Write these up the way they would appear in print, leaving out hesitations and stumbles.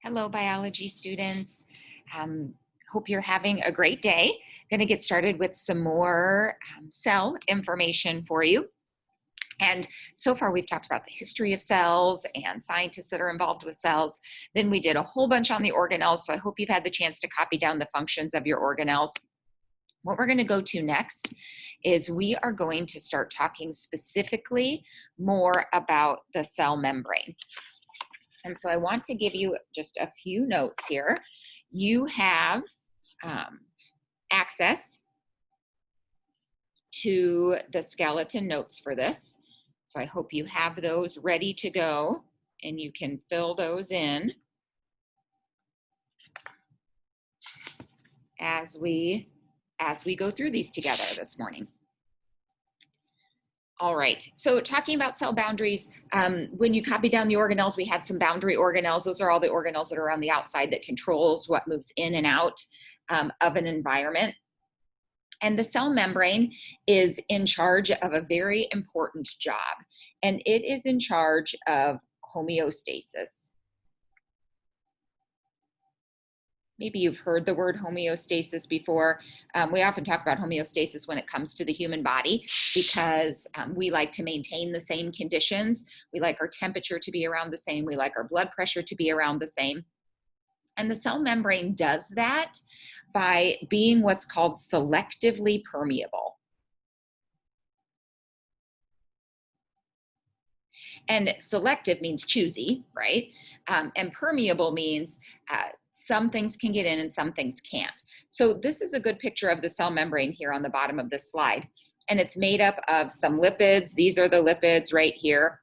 Hello, biology students. Um, Hope you're having a great day. Going to get started with some more cell information for you. And so far, we've talked about the history of cells and scientists that are involved with cells. Then we did a whole bunch on the organelles. So I hope you've had the chance to copy down the functions of your organelles. What we're going to go to next is we are going to start talking specifically more about the cell membrane. And so I want to give you just a few notes here. You have access to the skeleton notes for this. So I hope you have those ready to go and you can fill those in as we go through these together this morning. All right, so talking about cell boundaries, when you copy down the organelles, we had some boundary organelles. Those are all the organelles that are on the outside that controls what moves in and out of an environment. And the cell membrane is in charge of a very important job, and it is in charge of homeostasis. Maybe you've heard the word homeostasis before. We often talk about homeostasis when it comes to the human body because we like to maintain the same conditions. We like our temperature to be around the same. We like our blood pressure to be around the same. And the cell membrane does that by being what's called selectively permeable. And selective means choosy, right? And permeable means some things can get in and some things can't. So this is a good picture of the cell membrane here on the bottom of this slide. And it's made up of some lipids. These are the lipids right here.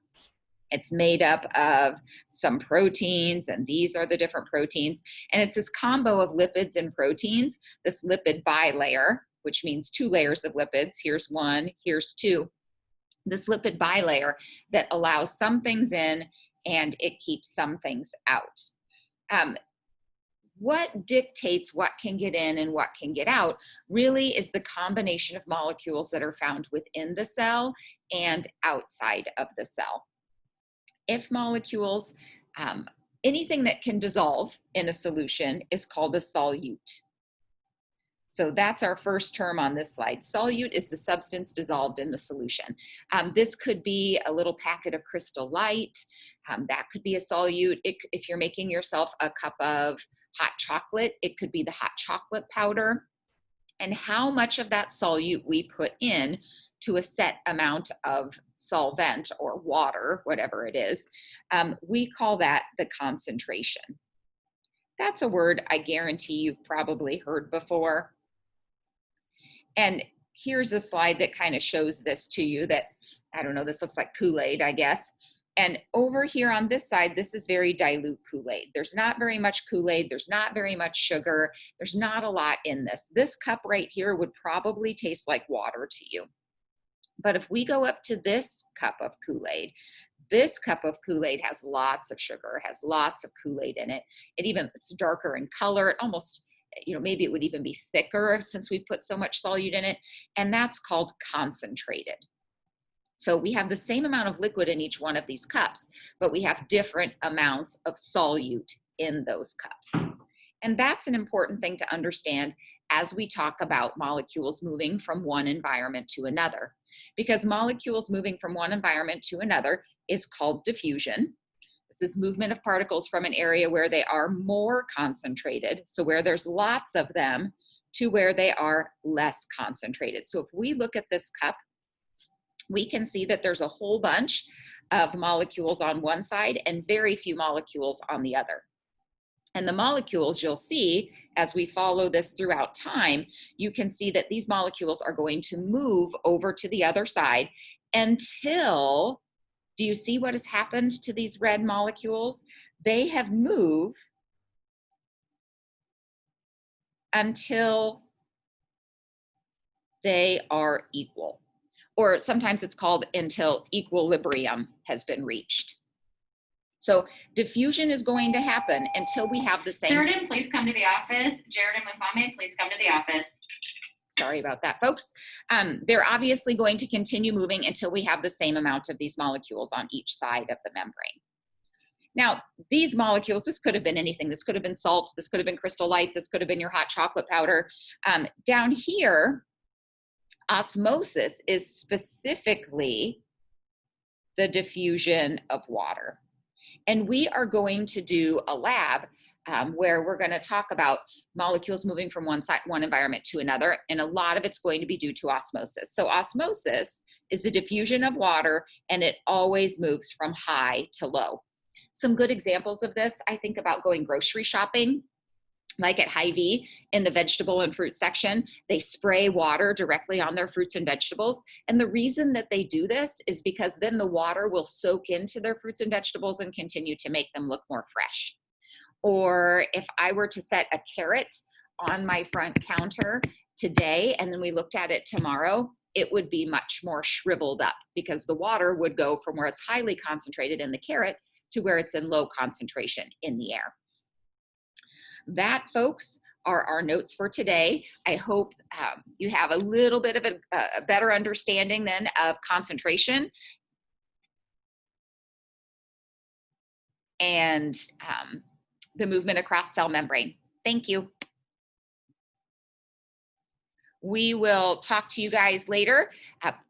It's made up of some proteins, and these are the different proteins. And it's this combo of lipids and proteins, this lipid bilayer, which means two layers of lipids. Here's one, here's two. This lipid bilayer that allows some things in and it keeps some things out. What dictates what can get in and what can get out really is the combination of molecules that are found within the cell and outside of the cell. If molecules, anything that can dissolve in a solution is called a solute. So that's our first term on this slide. Solute is the substance dissolved in the solution. This could be a little packet of Crystal Light. That could be a solute. If you're making yourself a cup of hot chocolate, it could be the hot chocolate powder. And how much of that solute we put in to a set amount of solvent or water, whatever it is, we call that the concentration. That's a word I guarantee you've probably heard before. And here's a slide that kind of shows this to you that, I don't know, this looks like Kool-Aid, I guess. And over here on this side, this is very dilute Kool-Aid. There's not very much Kool-Aid. There's not very much sugar. There's not a lot in this. This cup right here would probably taste like water to you. But if we go up to this cup of Kool-Aid, this cup of Kool-Aid has lots of sugar, has lots of Kool-Aid in it. It's darker in color. It almost, maybe it would even be thicker since we put so much solute in it. And that's called concentrated. So we have the same amount of liquid in each one of these cups, but we have different amounts of solute in those cups. And that's an important thing to understand as we talk about molecules moving from one environment to another. Because molecules moving from one environment to another is called diffusion. This is movement of particles from an area where they are more concentrated, so where there's lots of them, to where they are less concentrated. So if we look at this cup, we can see that there's a whole bunch of molecules on one side and very few molecules on the other. And the molecules, you'll see, as we follow this throughout time, you can see that these molecules are going to move over to the other side until, do you see what has happened to these red molecules? They have moved until they are equal. Or sometimes it's called until equilibrium has been reached. So diffusion is going to happen until we have the same. Sheridan, please come to the office. Jared and Mufame, please come to the office. Sorry about that, folks. They're obviously going to continue moving until we have the same amount of these molecules on each side of the membrane. Now, these molecules, this could have been anything. This could have been salt. This could have been Crystal Light. This could have been your hot chocolate powder. Down here, osmosis is specifically the diffusion of water. And we are going to do a lab where we're going to talk about molecules moving from one environment to another, and a lot of it's going to be due to osmosis. So osmosis is the diffusion of water, and it always moves from high to low. Some good examples of this, I think about going grocery shopping, like at Hy-Vee in the vegetable and fruit section. They spray water directly on their fruits and vegetables. And the reason that they do this is because then the water will soak into their fruits and vegetables and continue to make them look more fresh. Or if I were to set a carrot on my front counter today, and then we looked at it tomorrow, it would be much more shriveled up because the water would go from where it's highly concentrated in the carrot to where it's in low concentration in the air. That, folks, are our notes for today. I hope you have a little bit of a better understanding then of concentration and the movement across cell membrane. Thank you. We will talk to you guys later.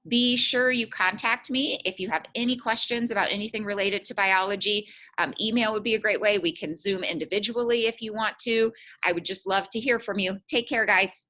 Be sure you contact me if you have any questions about anything related to biology. Email would be a great way. We can Zoom individually if you want to. I would just love to hear from you. Take care, guys.